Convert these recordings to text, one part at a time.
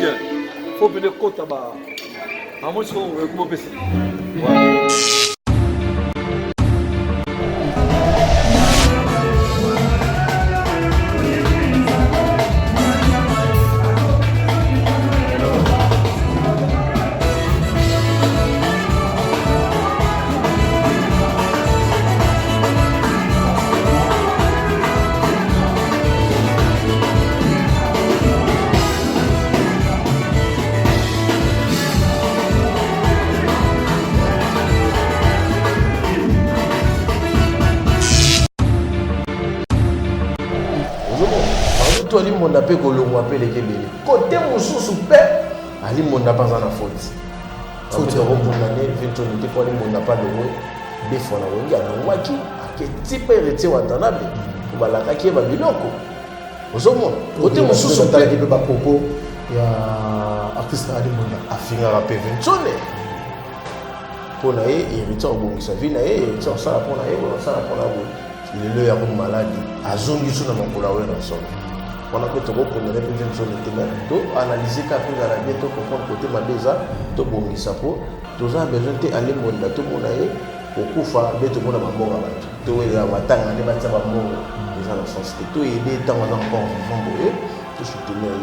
bien. Faut venir côte là-bas. À moi, je vais vous Ali monda pe kolongo apele kebele côté mususu pe ali monda pas en faute faute ko condamné vinto ni ko ali monda pas longo defo na wongi anwaki aketipe rete watanabe kubalaka ki ba biloko ozomo côté mususu pe ki ba popo ya artiste ali monda afinga rapé vintone pona e irita obongisa vina e irita sala pona e sala pona bo il le ya ko malade azongi suna makola we na solo. On a fait tout le monde pour analyser quand on a bien tout comprendre côté madeza tout bon misapo tous a besoin d'aller monde tout monde aille au kufa de tout monde à mort là tout est là watanga ne batsa ba mort déjà dans sens que tout aider tant on encore vendre tout soutenir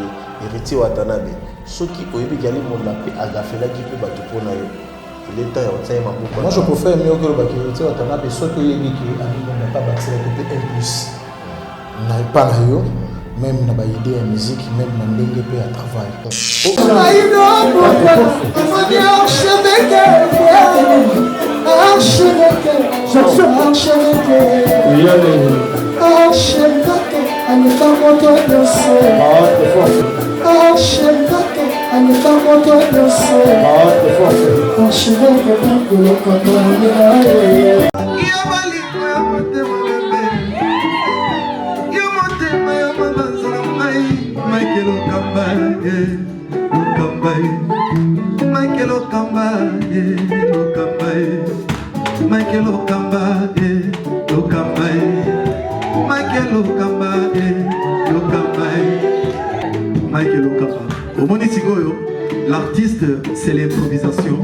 héritier watanabe ceux qui oyebi kali monde la pe agafela qui peut battre pour na yo l'état ya otsa ma beaucoup. Moi je préfère mieux que le bakirité watanabe ceux qui oyebi qui ami monde pas battre côté plus na pas na yo même na ba idée ya musique même na ndenge pe ya travail L'artiste, c'est l'improvisation.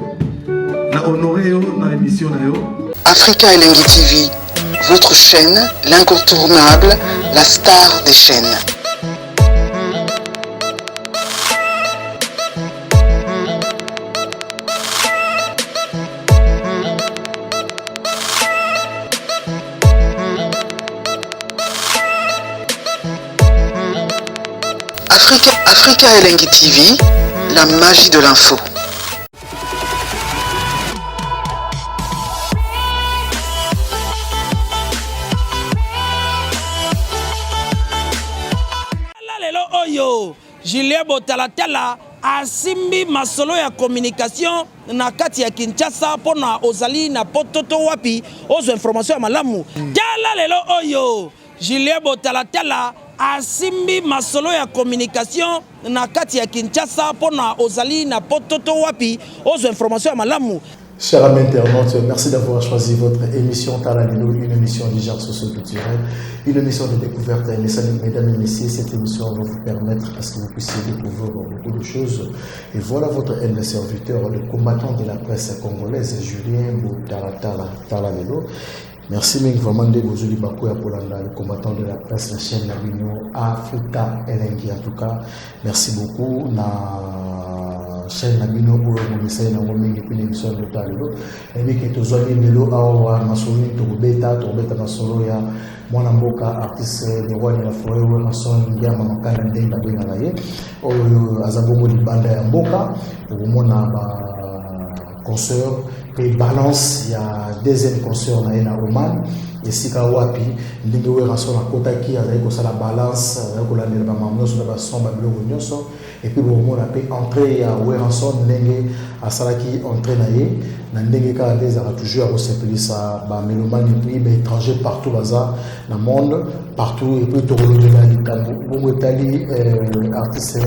La honoré dans l'émission. Africa Elengi TV, votre chaîne, l'incontournable, la star des chaînes. Africa Elengi TV, la magie de l'info. Lelo oyo Julien Botalatala asimbi masolo ya communication na kati ya Kinshasa pona ozali na pototo wapi ozo information ya malamu. Tala lelo oyo Julien Botalatala asimbi masolo ya communication na kati ya Kinshasa pona ozali na pototo wapi ozo information ya malamu. Chers amis internautes, merci d'avoir choisi votre émission Talalilo, une émission du genre socio-culturel, une émission de découverte. Mesdames et messieurs, cette émission va vous permettre à ce que vous puissiez découvrir beaucoup de choses. Et voilà votre humble serviteur, le combattant de la presse congolaise, Julien Talalilo. Merci vraiment de vous aider beaucoup à Polanda, le combattant de la presse, la chaîne la Union Africa Elengi en tout cas. Merci beaucoup na chaîne la Union pour le message na ngomingi puis l'émission de Talelo. Et bien que tous amis lelo awa masolo to beta masolo ya mwana mboka artiste de roi de la forêt ou mason ngama makala ndenda benga na ye. Oyo azabongo libanda ya mboka omona ba concert et balance il y a deuxième concert na Oman et sika wapi ndenge we rason na kotaki azali ko sala balance ko la ndela ba mamnoso na ba son ba biloko nyonso et puis bon mona pe entrée ya we rason ndenge asalaki entrée na ye na ndenge ka des a toujours à sepelisa ba mélomane et puis ba étranger partout baza na monde partout et puis to kolonela likambo bongo etali artiste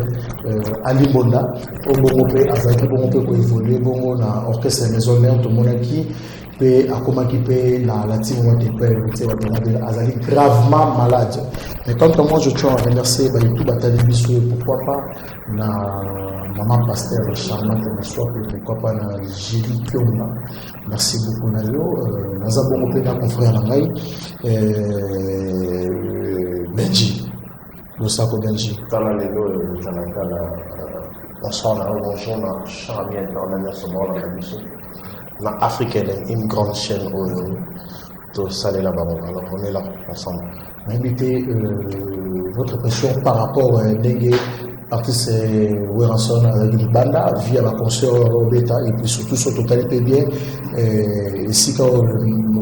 Ali Bonda o bongo pe azali bongo pe ko évoluer bongo na orchestre maison mère tout monde qui peut accompagner peut la team moi qui peut azali gravement malade. Mais quand moi je tiens à remercier tout batali biso pourquoi pas na maman pasteur charmante na soir pourquoi pas na Julie Kyonga. Merci beaucoup na yo naza bongo pe na confrère na ngai Benji Losako Benji Tala lelo zanakala bonsoir bonjour na charmant international sonore la mission na africaine une grande chaîne au salé là-bas. Alors on est là ensemble. Invité votre pression par rapport à Dengue artiste Weranson avec une banda via la concert bêta et puis surtout sur totalité bien ici quand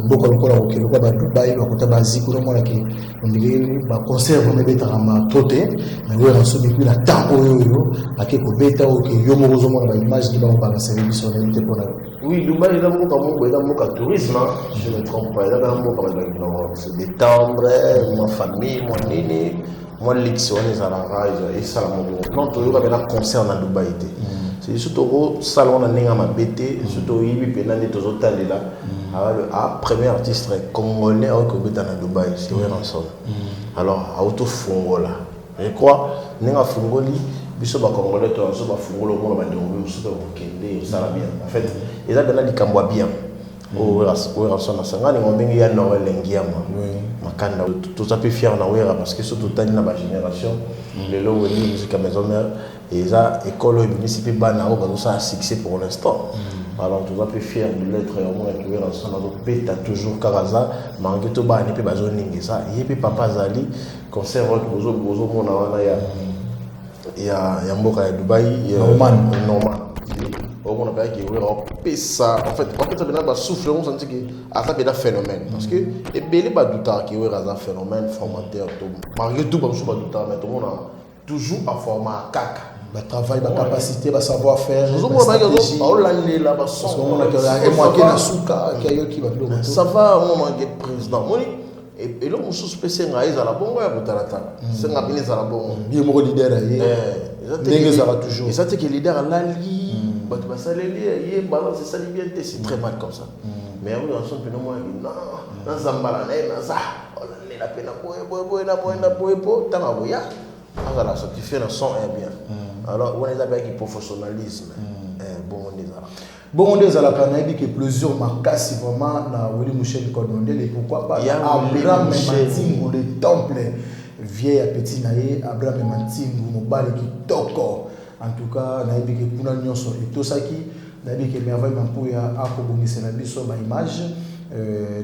beaucoup de gens qui vont à Dubaï vont à Basique ou non moi qui on dirait bah concert on bêta à trotter mais Weranson depuis la temps à qui ko bêta ou qui yo mozo moi la image qui va on va service sur l'unité pour la oui Dubaï là beaucoup tourisme je ne me trompe pas là beaucoup se détendre ma famille mon nini moi l'élection les arabes et ça la mode non tout le monde concert dans Dubaï c'est surtout salon na ninga mabete surtout yibi pena ni tozo talela a premier artiste congolais au Kobeta na Dubaï c'est Weranson alors auto fongola je crois ninga fongoli biso ba congolais to so ba fongolo mo ba ndongo so to kende ça va bien en fait ils a donné du cambo bien au Weranson na sangani ngombengi ya Noël ngiama makanda tout ça peut fier na Wera parce que surtout tani na ba génération les lots de musique à maison mère et ça école municipale bana au ba ça succès pour l'instant alors tout ça peut fier de l'être au moins que Weranson na peta toujours karaza mangi to ba ni pe ba zoningi ça yepe papa zali concert bozo mona wana ya mboka ya Dubaï Norman on a pas qui ça en fait ça va souffler on sent que ça peut être phénomène parce que et belé ba douta qui est un phénomène formateur tout malgré tout pas sous douta mais tout le monde a toujours en format caca ba travail ba capacité ba savoir faire on l'année là ba son on a que moi qui na souka qui ayo qui va ça va on manque président et là on suspecte nga ils à la bongo ya butalata c'est nga bini za la bongo bien mo leader ndenge ça va toujours et ça c'est que leader la li c'est bien c'est très mal comme ça mais on a son pénomène moi non dans zambala na ça on la peine boy tanga boya alors ça tu fais le son est bien alors on les appelle qui professionnalisme bon on est à la canadi que plusieurs marques vraiment na Willy Michel Kodondel et pourquoi pas Abraham Mantingu le temple vieil à petit naé Abraham Mantingu mobile qui toko en tout cas naïbi que pour la nyonso et tout ça qui naïbi que merveille mampu ya akobongisa na biso ba image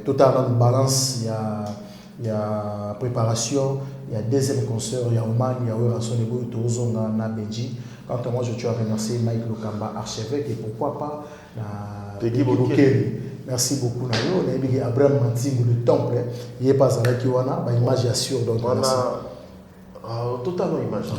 totalement balance il y a préparation il y a deuxième concert il y a Oman il y a Weranson et Boy Tozonga na Benji quand moi je tiens à remercier Mike Lokamba archevêque et pourquoi pas Peggy Bolokeli merci beaucoup na yo naïbi que Abraham Mantingu le temple il est pas avec wana ba image assure donc on a totalement image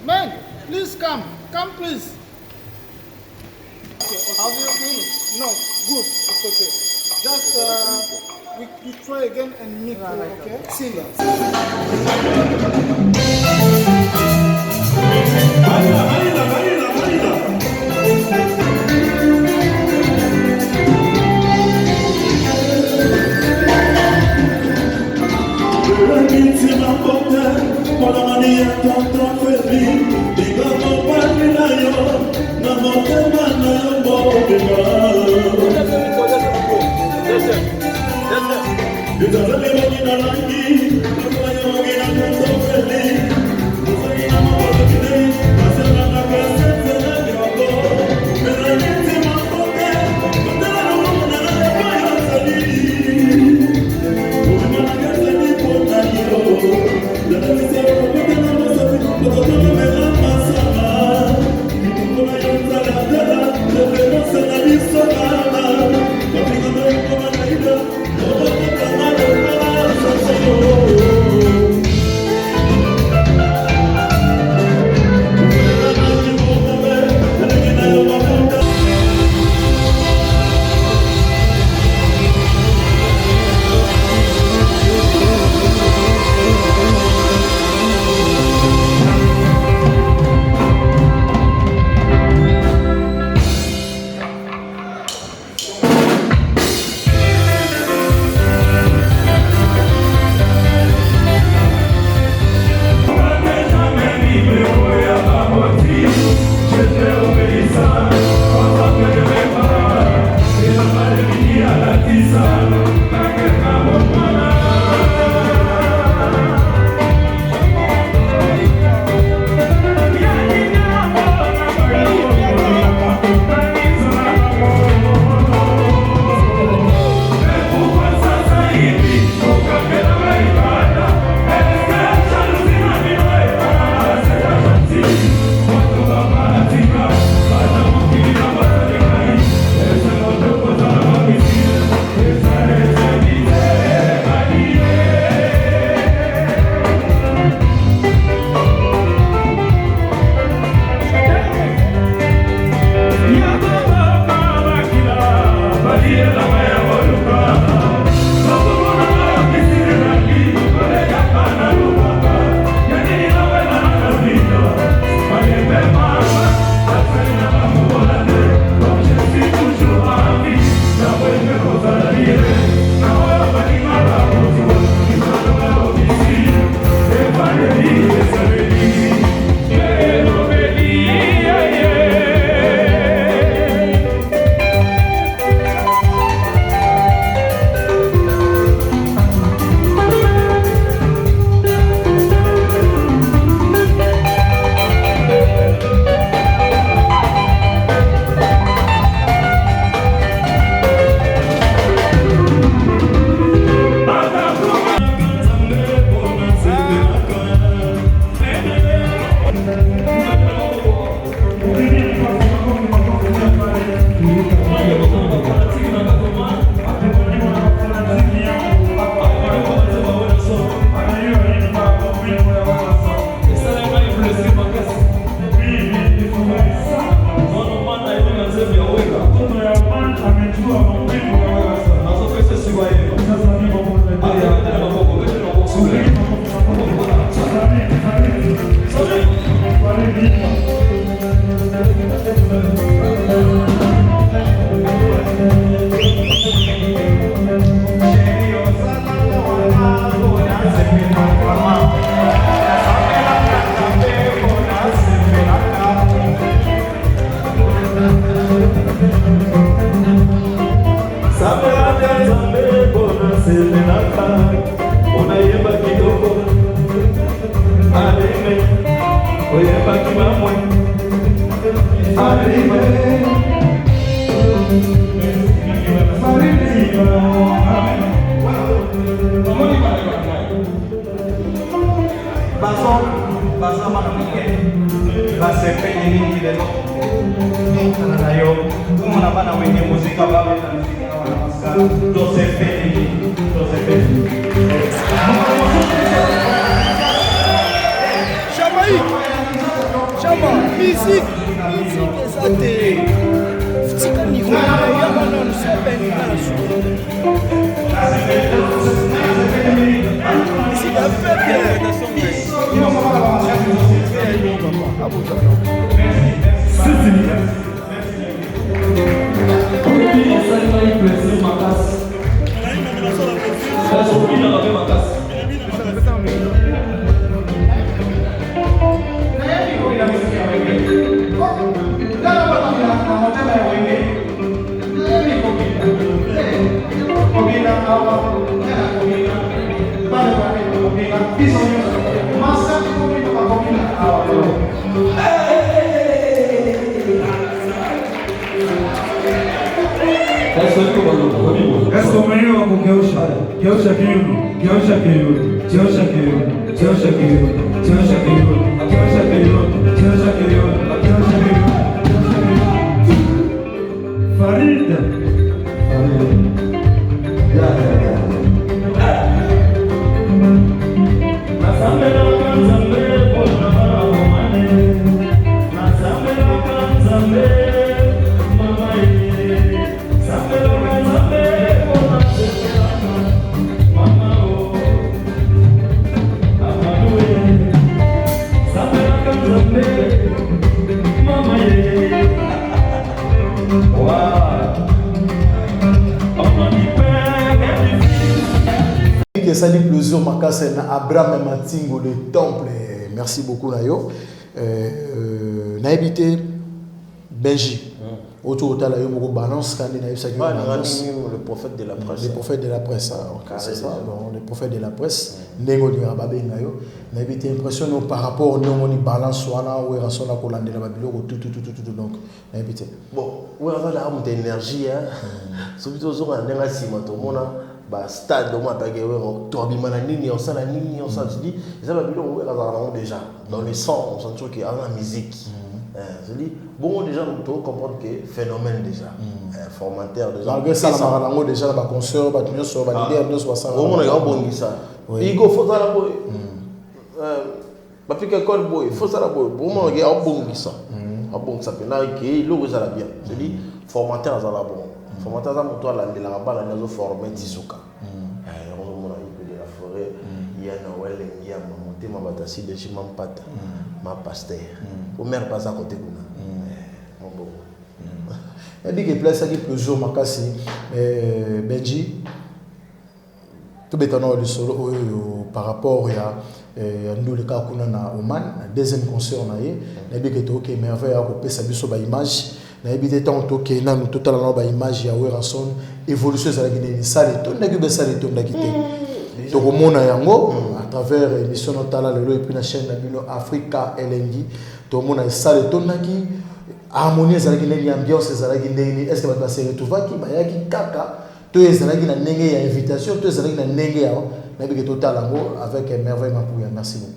Man, please come please. Have you been? No, good. It's okay. Just we try again and make okay? Singer. Musique, musique, Est-ce qu'on meilleur pour Geosha? Geosha Kiyun, Geosha Kiyun, Geosha Kiyun, Geosha Kiyun, Geosha Kiyun, Geosha Kiyun, Geosha Kiyun, Geosha Kiyun. Farid. Que ça dit plusieurs marques na Abraham Matingo le temple. Merci beaucoup Nayo. Na habité Belgique. Autour de la balance le prophète de la presse. Le prophète de la presse. C'est ça. Bon, le prophète de la presse. Nengo di Rababe Nayo. Na habité impression par rapport au nom balance wana ou rason la colande la babilo tout donc na habité. Bon, ouais on a la énergie hein. Surtout aux gens n'enga sima to mona. Bah stade au moins tagué ouais to abimana nini on ça la nini on ça tu dis ça va bilo ouais déjà dans les sons on sent qu'il y a la musique je dis bon déjà on peut comprendre que phénomène déjà formateur déjà malgré ça la marango déjà la concert ba tunyo so ba leader no so ça on a bon ça il faut ça la boy ba pique col boy faut ça la boy bon on a bon ça bon ça peut na que logo ça la bien je dis formateur ça la bon formateur ça moto la de la bala nazo former tisoka on a eu de la forêt il y a Noël il y a monter ma batasi de chez Mampata ma pasteur au maire pas à côté kuna mon bon elle dit que place qui plusieurs makasi Benji tout bétonnant le solo par rapport à nous le cas kuna na Oman deuxième concert na ye na bi que to que merveille a copier sa biso ba image na ebité tant que na nous totalement ba image ya Weranson évolution za la Guinée sale to na ki sale to na kité to komona yango à travers émission notala le et puis la chaîne na bino Africa Elengi to mona sale to na ki harmonie za la Guinée ambiance za la Guinée est-ce que va se retrouver ki ba ya ki kaka to ezalaki na ndenge ya invitation to ezalaki na ndenge ya na bi que totalement avec merveille Mapouya merci beaucoup.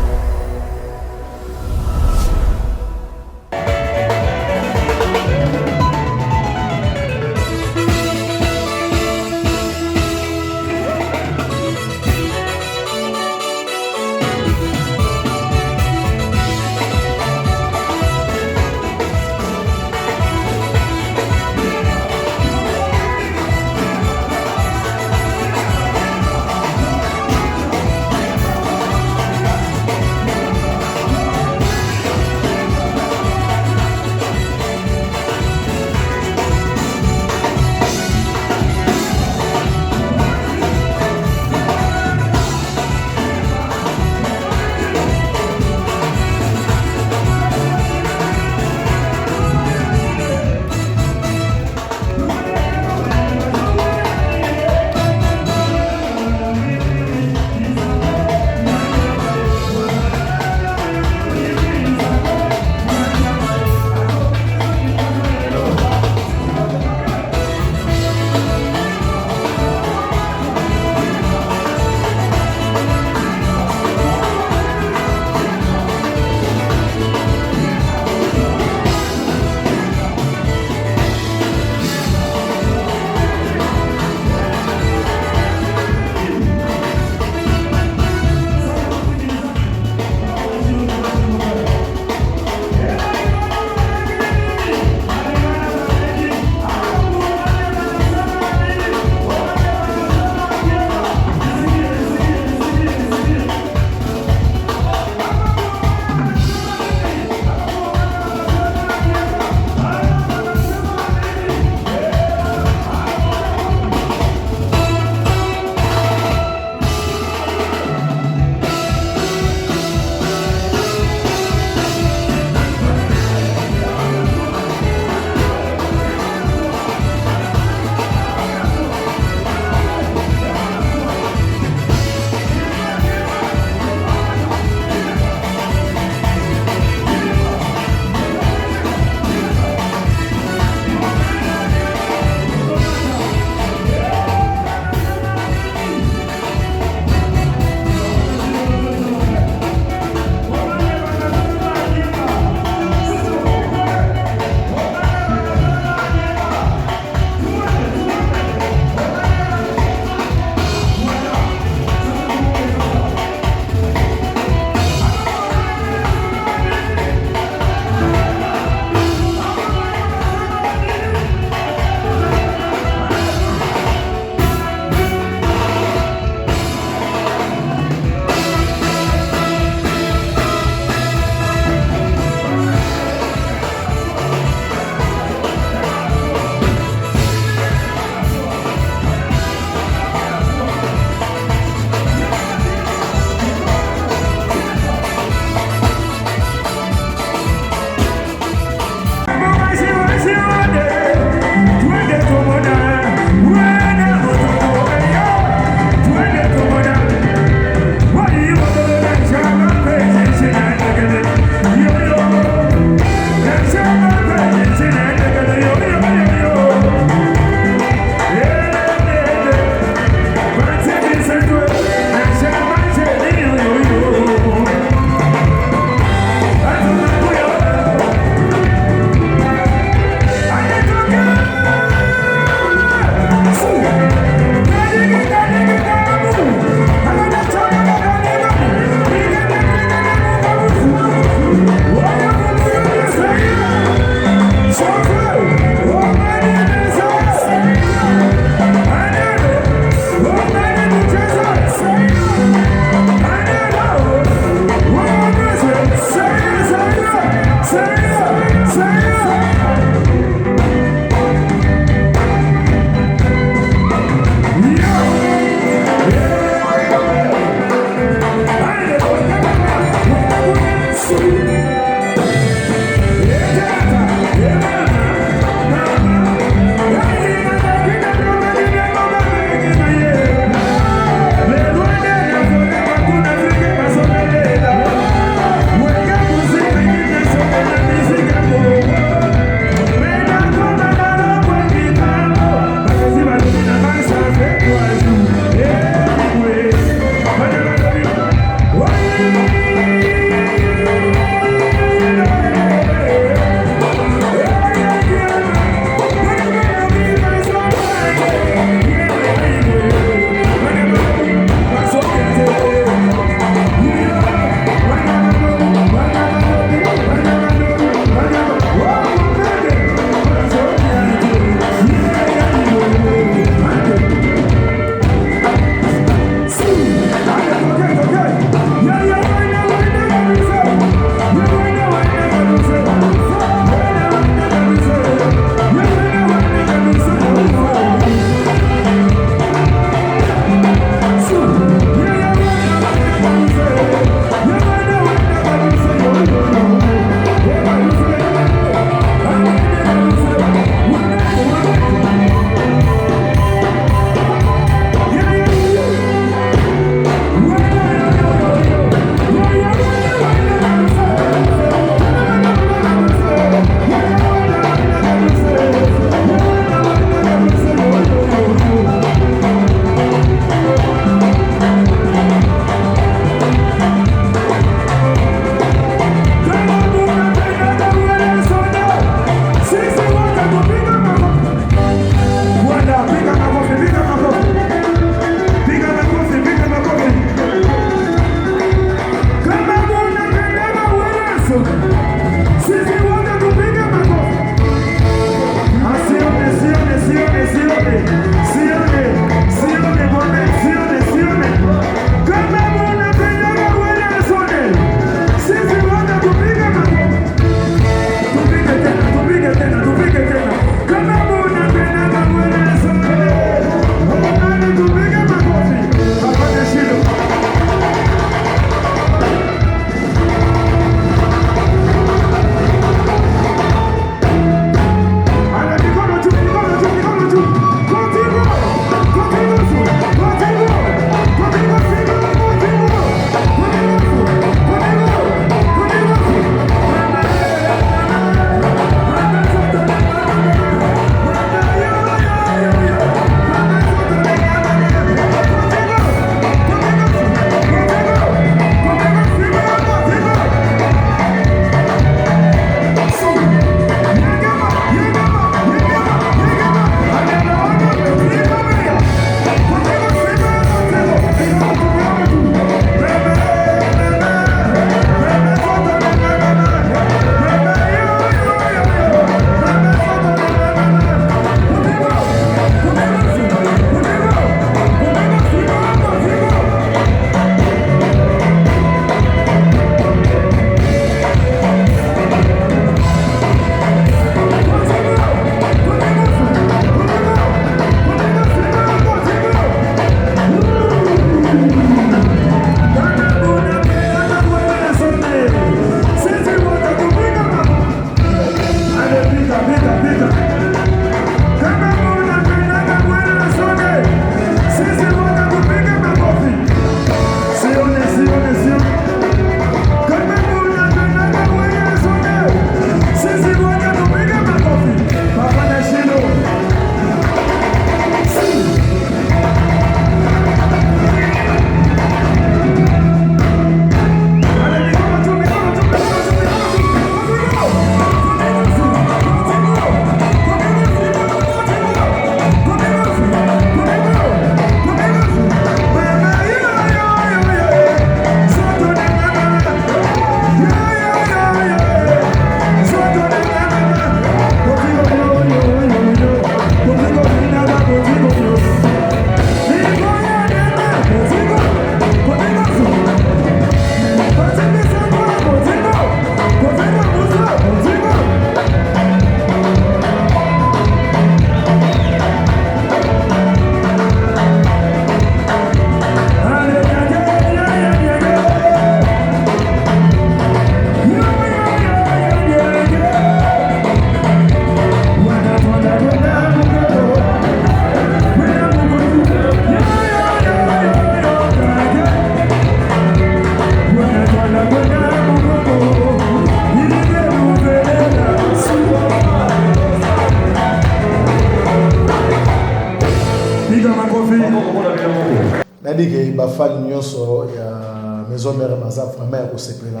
dit que les fans nyonso ya maison mère baza vraiment ya kosepela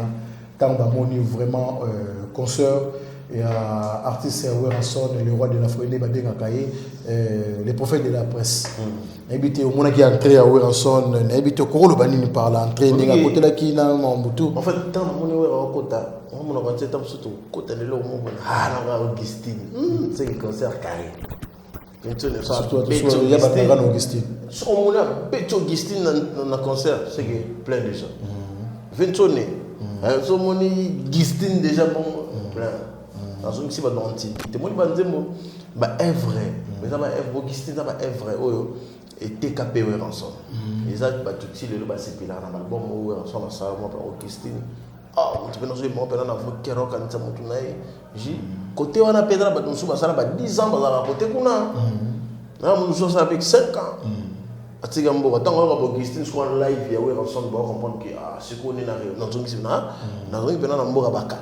tant bamoni vraiment concert et artiste Weranson le roi de la Fouine babengaka ye les prophètes de la presse habité au mona qui entré à Weranson habité ko lo banini par l'entrée ninga côté la ki na Mambutu en fait tant moni wera kota on mona quand c'est surtout kota de lo mo na Augustine c'est un concert carré surtout il y a pas Augustine sur mon Augustine dans concert c'est plein de gens 20 sonné so moni Augustine déjà bon plein dans un petit peu d'antiquité moi banzemo ba est vrai mais ça ba est Augustine ça ba est vrai oyo et TKP Weranson les autres ba tout le ba c'est pila na album Weranson na ça moi Augustine tu peux nous dire moi pendant la voix kero quand ça mutu nae ji côté wana pedra ba nous ba ça ba 10 ans ba côté kuna na nous sommes avec 5 ans atiga mboka tant on va Augustine soit live ya Weranson ba comprendre que c'est qu'on est na zongi na zongi pendant na mboka baka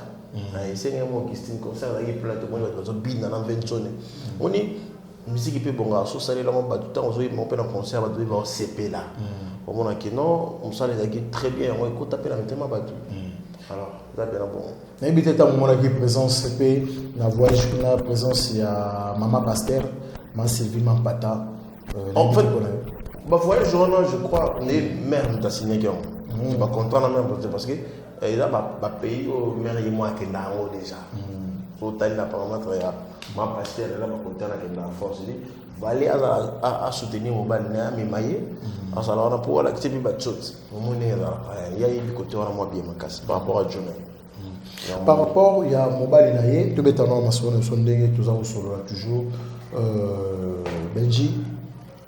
c'est un Augustine concert là il plein de monde va bien dans 20 zones on est musique peut bonga so ça là on ba tout temps on mon pe dans concert va devait voir CP là au moment que non on ça les très bien on écoute taper la tellement ba tout alors là bien bon n'habite ta moment qui présence CP la voix la présence il y a maman Pasteur maman Sylvie Mampata en fait bah voyage je crois on est mère de signé qui on va comprendre même parce que il a ba pays au mère et moi qui n'a déjà autant il a pas vraiment travaillé ma pasteur là ma content avec la force dit va aller à soutenir mon ban mais maillé à ça là on a pour la activité batchot mon est là il y a eu côté on moi bien ma casse par rapport à Johnny par rapport il y a mobile naie tout bétanon ma son ndenge tout ça solo toujours Benji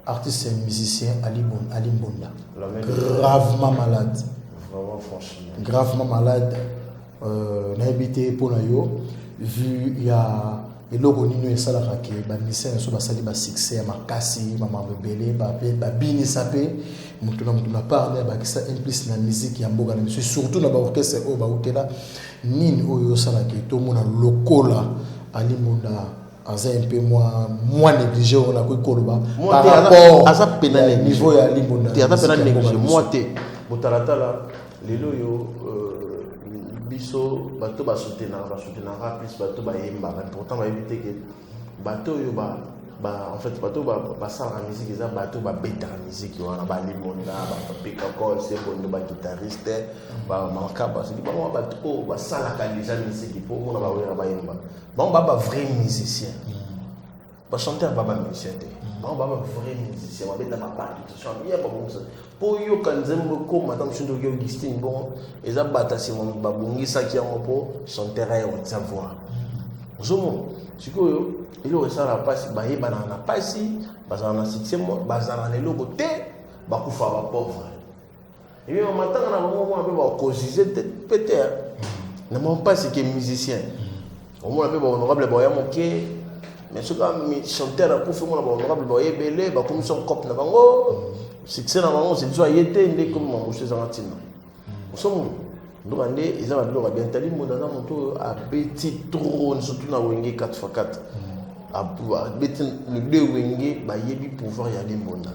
artiste et musicien Ali Mbonda gravement malade vraiment franchement gravement malade n'habité pour nayo vu il y a et logo nino et sala rake ba misé so ba sali ba succès makasi mama bebele ba bini sapé mutuna parler ba ki ça implique na musique ya mboga na monsieur surtout na ba orchestre o ba utela nini oyo sala ke to mona lokola Ali Mbonda aza un peu moins négligé on a quoi koloba par rapport à ça pénal niveau ya Ali Mbonda tu as pénal négligé moi té botalata la lelo yo biso bato ba soutenir plus bato ba yemba important va éviter que bato yo ba en fait bato ba ça la musique ça bato ba beta musique wana ba limonda ba pika call c'est bon ba guitariste ba manka ba c'est bon bato ba ça la déjà musique pour mona ba wera ba yemba bon ba vrai musicien ba chanteur ba musicien bon ba vrai musicien ba beta ba partition bien pas bon ça pour yo kanzembo ko madame Chindo Augustine bon eza bata si mon babungisa ki yango po chanteur ya sa voix zomo sikoyo ilo esa la passe ba yeba na pasi bazana succès mo bazana le logo te ba kufa ba pauvre et bien matanga na mo mo ba causer peut-être na mon pas c'est que musicien au moins ba honorable ba ya moké mais ce gars chanteur a kufa mo ba honorable ba yebele ba comme son cop na bango succès na bango c'est soit yete ndé comme mon monsieur Zantina osomo ndo bande ils ont bien bien tali mo dans mon a petit trône surtout na wenge 4x4 a beti le deux wenge ba yebi pouvoir ya limonda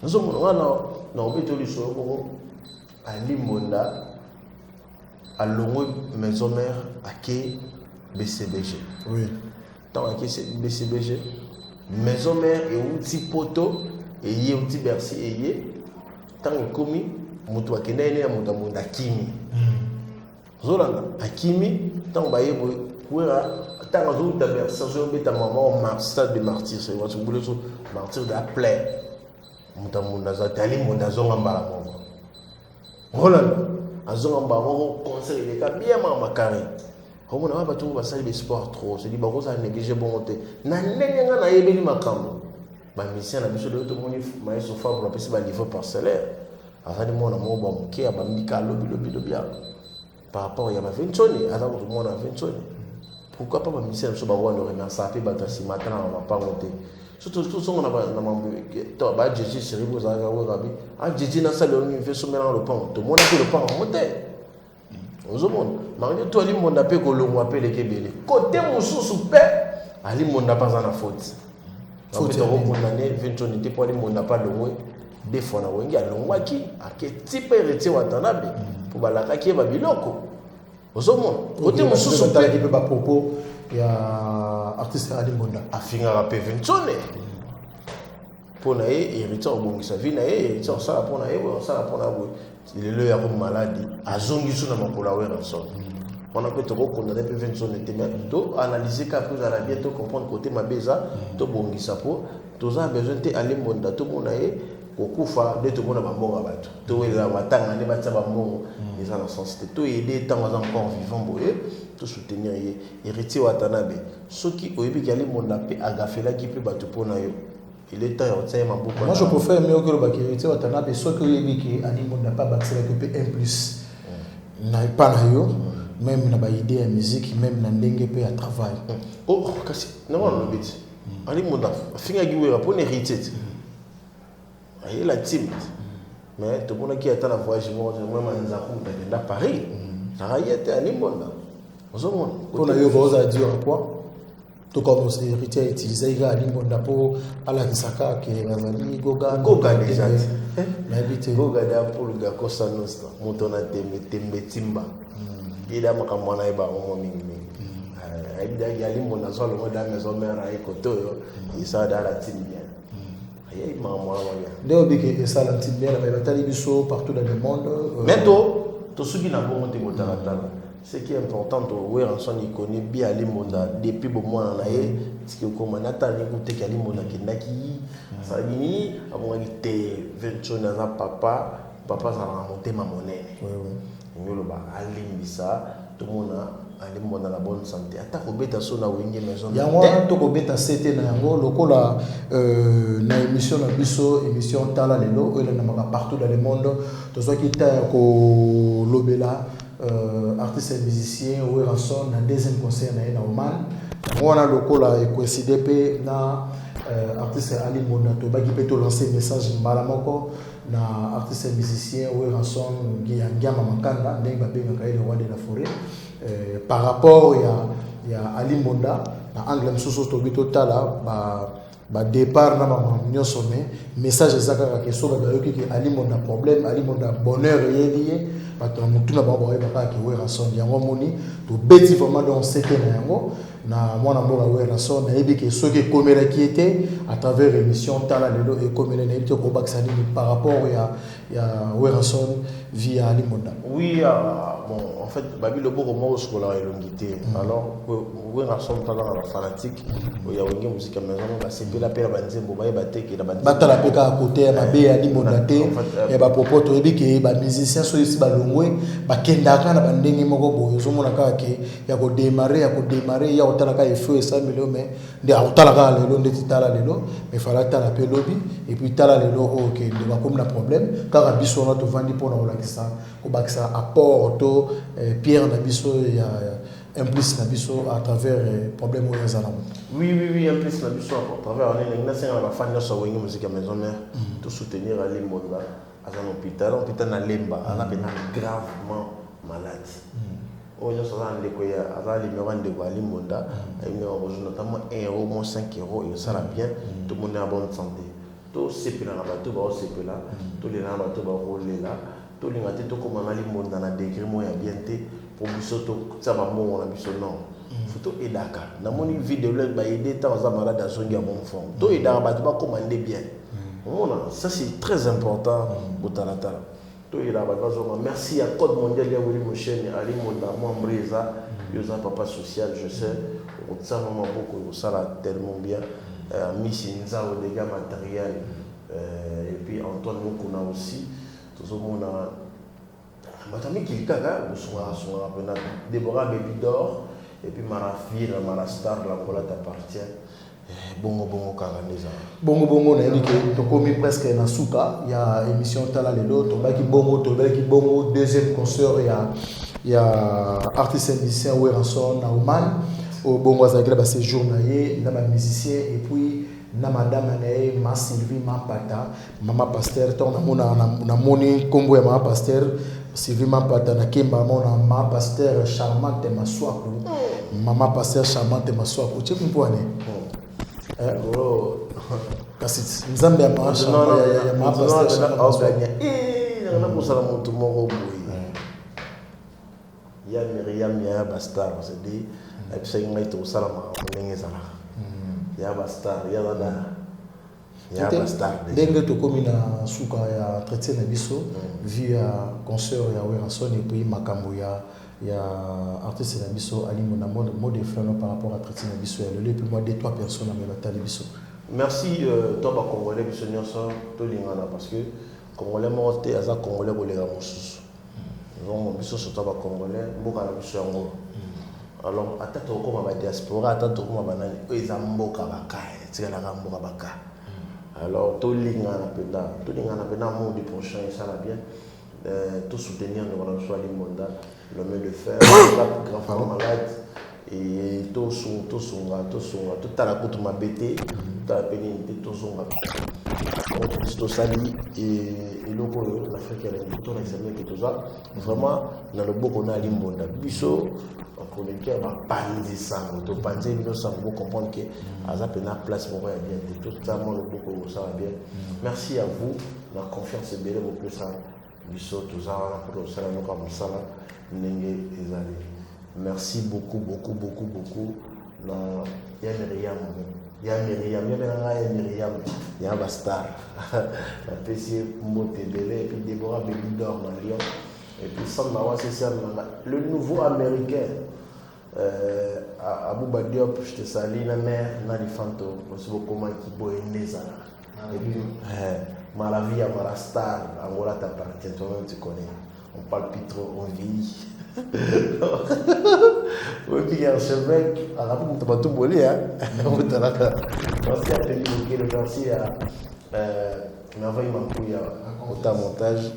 osomo na obeto liso ko Ali Mbonda a longo maison mère à ke BCBG oui tant à ke BCBG maison mère et outil poto et yé outil Bercy et yé tant komi mutu akenda ene ya mutu munda kimi zolanda akimi tant ba yebo wera tant zo ta Bercy zo beta maman stade de martyr c'est what vous so martyr de la plaie mutu munda za tali munda zo ngambala mo zolanda azonga mbamo conseil les cas bien mama carré comme on a pas tout va salle de sport trop c'est dit ba ko ça négliger bon te na ndenge nga na yebeli makambo ba mission na biso de tout monde maïso fa pour passer ba niveau parcellaire azali mona mo ba moké ba mika lobi bien par rapport ya ba 20 soni azali tout monde a 20 soni pourquoi pas ba mission so ba wona remercier ça fait batasi matin on va pas monter surtout son na ba na mambo to ba jeje seribo za ga rabi a jeje na salle on fait sommer dans le pan tout monde le pan monter ozomona mangi to Ali Mbonda pe ko longo apele kebele côté mususu pe Ali Mbonda pas na faute faut te condamner 20 soni te pour Ali Mbonda pas longo des fois na wengi alongwaki archétype héritier Watanabe pour balakaki ba biloko ozomona côté mosusu tala ki pe ba propos ya artiste Ali Mbonda afingaka pe Vincone pona ye héritier obongisa vie na ye héritier osala pona ye osala pona boye lelo ya ko maladi azongi suna makola we ranson on a peut-être condamné pe Vincone te mais to analyser ka plus à la bien to comprendre côté mabeza to bongisa po toza besoin te Ali Mbonda to mona ye kokufa de to mona bambonga bato to wela matanga ne batsa bambongo eza na sens te to aider tant encore vivant boye to soutenir ye héritier Watanabe soki oyebi ki Ali Mbonda pe agafela ki pe bato pona yo il est temps de ma boucle. Moi je préfère mieux que le bakérité Watanabe ce que yebi ki Ali Mbonda pas baxela que pe 1+. Na pas na yo même na ba idée ya musique même na ndenge pe ya travail. Oh kasi na wana bit. Ali Mbonda finga giwera pour héritier. Il la timide. Mais tout le monde qui attend la voyage moi manzaku dans Paris. Ça a été Ali Mbonda. Pour na yo vous a dire quoi? Tout comme os héritiers utilisé il Ali Mbonda pour ala kisaka ke bazali goga déjà. Mais habité goga da pour le gars Costa Nostra. Montona tembe timba. Il a makamwana eba o mingi. Ali Mbonda zo le da maison mère ay koto yo. Il sa da la timbe. Léobike et ça la petite bien mais batali biso partout dans le monde mais to subi na bongo te motalatala ce qui est important to we ranson il connaît bien Ali Mbonda depuis bon mois na ye tiki ko manata ni ko te Ali Mbonda kendaki ça bini abonga te Vincone na papa ça a monté ma monnaie ngolo ba Ali Mbisa tout mona Ali Mbonda la bonne santé ata ko beta so na wenge maison yango to ko beta c'était na yango lokola na émission na biso émission tala lelo o na maka partout dans le monde to so ki ta ko lobela artiste et musicien ou ranson na deuxième concert na Oman on a lokola e coïncider pe na artiste Ali Mbonda to ba ki pe to lancer message mbala moko na artiste et musicien ou ranson ngiyama makanda ndenge ba benga le roi de la forêt. Par rapport il y a Ali Mbonda na angle msusu to bito tala ba départ na ba nyonso mais message ezaka ka so ba yoki ki Ali Mbonda problème Ali Mbonda bonheur yelié ba to mutuna ba ba ba ki we ranson yango moni to beti vraiment dans cette na yango na mwana mboka we ranson na yebi ki so ki komela qui était à travers émission tala lelo et komela na yebi ko baksa ni par rapport il y a we ranson via Ali Mbonda. Oui bon en fait babi le boko mo scola elongité alors we ranson tala la fanatique il y a wenge musique à maison ba sepe la pela banzembo ba yeba teke la banzembo batala peka à côté ya babe Ali Mbonda te et ba propos to yebi ki ba musicien so ici ba longwe ba kendaka na bandenge moko boyo zo mona ka ke ya ko démarrer ya otala ka efo et 100 millions mais de otala ka lelo ndeti tala lelo mais fala tala pe lobby et puis tala lelo OK de ba comme na problème car biso na to vandi pour na olakisa ko bakisa apport to Pierre na biso ya implice na biso à travers problème au yazana. Oui implice na biso à travers on est na senga ba fan so wengi musique à maison mère to soutenir Ali Mbonda à un hôpital na Lemba on a gravement malade. On a ça en déco ya azali me rende ko Ali Mbonda et notamment 1 euro moins 5 euros et ça va bien tout le monde est en bonne santé. To sepela na bato ba sepela to le na bato ba rolela to linga te to comme Ali Mbonda na degré mo ya bien te pour biso to ça va mo na biso non photo edaka na moni vidéo là ba aider tant za malade à songi à bon fond to edaka bato ba commander bien ça c'est très important pour talatala to edaka bato zo merci à code mondial ya wili mo chaîne Ali Mbonda mo mbreza yoza papa social je sais ça maman beaucoup ça là tellement bien Miss Nzao des gars matériel et puis Antoine Mukuna aussi tout ce monde a matami kilkaka son appena Déborah Bébidor et puis Marafie la Marastar la Cola t'appartient bongo kaganeza bongo na yeli ke to komi presque na suka ya émission tala lelo to baki bongo deuxième concert ya artiste musicien we ranson na Oman au bongo azakela ba séjour na ye na ba musicien et puis na madame nae ma Sylvie Mampata mama pasteur to na moni kombo ya mama pasteur Sylvie Mampata na kemba mona mama pasteur charmante maswaku mama pasteur charmante maswaku tu comprends Kasi Nzambe ya marche ya mapasteur na kusala moto moko boye ya Myriam ya Bastar c'est dit et puis c'est ngai to sala ma ndenge ezala ya Bastar ya dada ya Bastar ndenge tokomi na suka ya entretien na biso vu ya concert ya Werason et puis makambo ya artiste na biso alimo na mode de flano par rapport à entretien na biso ya le plus moi 2-3 personnes na batali biso. Merci toi ba congolais biso nyonso to lingana parce que congolais mo te aza congolais kolega mosusu donc biso surtout ba congolais mboka na biso yango alors ata to ko ba diaspora ata to ko ba nani eza mboka bakaye tikala ka mboka baka alors to lingana penda monde prochain ça va bien tout soutenir le Werason Limonda l'homme de fer la grand frère malade et tout songa tout à la côte ma bêté tout à la pénibilité tout songa tout sali et loko l'Afrique elle est tout récemment que tout ça vraiment dans le beau qu'on a Limonda biso on chroniqueur va panzi sango to panzi bino sango pour comprendre que aza pena place pour bien tout ça moi le beau ça va bien merci à vous la confiance est belle au plus ça biso tout ça pour ça nous comme ça ndenge ezali. Merci beaucoup. Il y a Myriam, il y a Bastar, la PC Motebele, et puis Déborah Bélidor dans Lyon, et puis Sandra c'est le nouveau américain, Abouba Diop, je te salue, la mère, Nali Fanto, je sais comment qui boit Neza. Et puis, Malavia, Marastar, Angola t'appartient, toi-même tu connais, on parle plus trop, on vit. Oui, puis il y a un archevêque, à la boue, tu vas tout voler, hein. Merci à Péli, merci à Merveille Mampouille, au montage,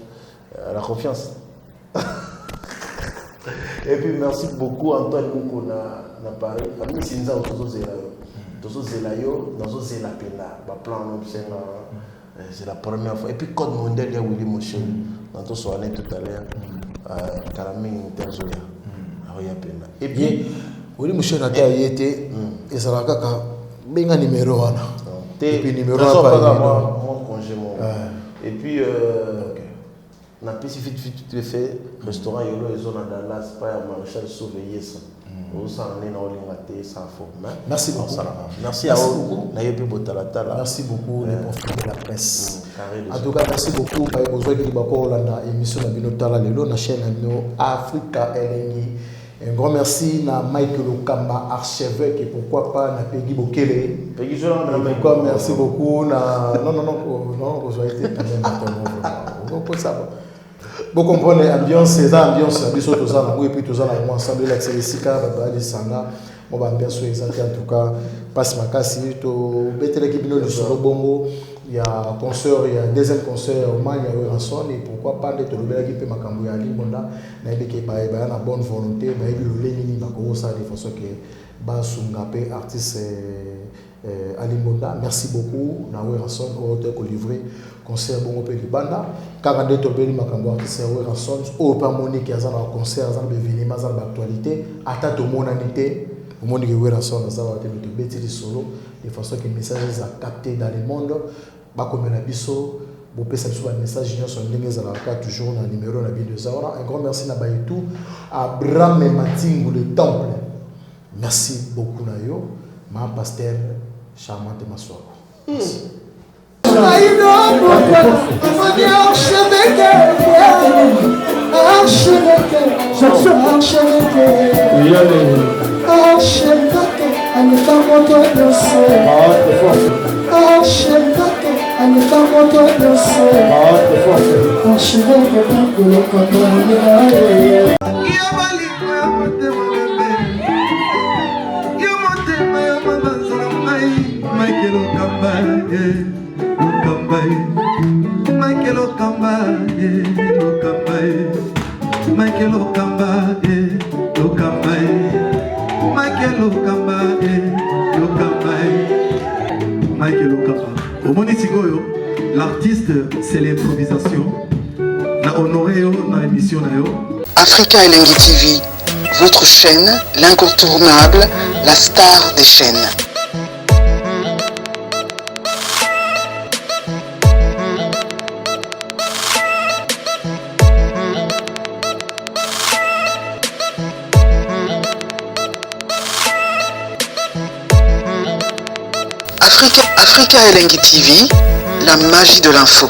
à la confiance. Et puis merci beaucoup Antoine Moukou na Paris. Ami Sinza Tozo Zelayo, Nazo Zelapena, plan c'est la première fois. Et puis Code Mondial, il y a Willy Moshe, dans ton soirée tout à l'heure. Karaming Terzoya. Et puis, Willy Mouche n'a pas été, et ça va bien un numéro 1. Et puis, numéro 1, moi, congé. Et puis, on a tout fait, restaurant Yolo et zone à Dallas, pas à Maréchal surveiller ça. Merci beaucoup. Merci à vous. Merci beaucoup les profils de la presse. En tout cas, merci beaucoup. Vous avez besoin de l'émission de la chaîne Africa LNI. Un grand merci à Michael Okamba, archevêque, et pourquoi pas à Peggy Bokele. Merci beaucoup. Non, vous avez été quand même. Vous comprenez l'ambiance, c'est l'ambiance, et puis tout ça, ensemble, l'Axelesika, Sanga, on va bien sûr exacter en tout cas, passe ma casse, l'équipe de Solo Bongo, il y a un concert, il y a un deuxième concert au Mali, il y a Werason, et pourquoi pas d'être le l'équipe Makambu à Limonda, il y a une bonne volonté, il y a le Lénini, de façon que Basungapé, artiste à Limonda. Merci beaucoup, na Werason, au hôtel qu'on livré. Concert bongo pe libanda 42 tobeli makambo artiste Werason au pas monique ya za na concert za be événement za actualité ata to monanité au monde que Werason za ba te beti li solo de façon que message za capté dans le monde ba comme na biso bo pesa biso ba message nyonso ndenge za la toujours na numéro na bi de Zaora. Un grand merci na Bayitou Abraham Matingu le temple. Merci beaucoup na yo ma pasteur charmante Maswako. Michael Okamba, Michael Okamba, Michael Okamba, Michael Okamba. Au Monisigoyo, l'artiste, c'est l'improvisation. Na honoré dans l'émission. Africa LNI TV, votre chaîne, l'incontournable, la star des chaînes. Africa Elengi TV, la magie de l'info.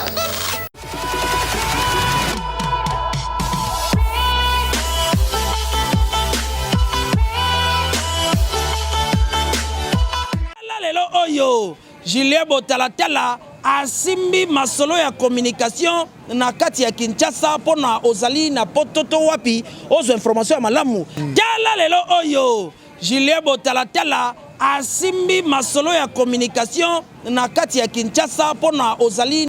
Lelo oyo Julien Botalatala asimbi masolo ya communication na kati ya Kinshasa pona ozali na pototo wapi ozo information ya malamu. Tala lelo oyo Julien Botalatala asimbi masolo ya communication na kati ya Kinshasa pona ozali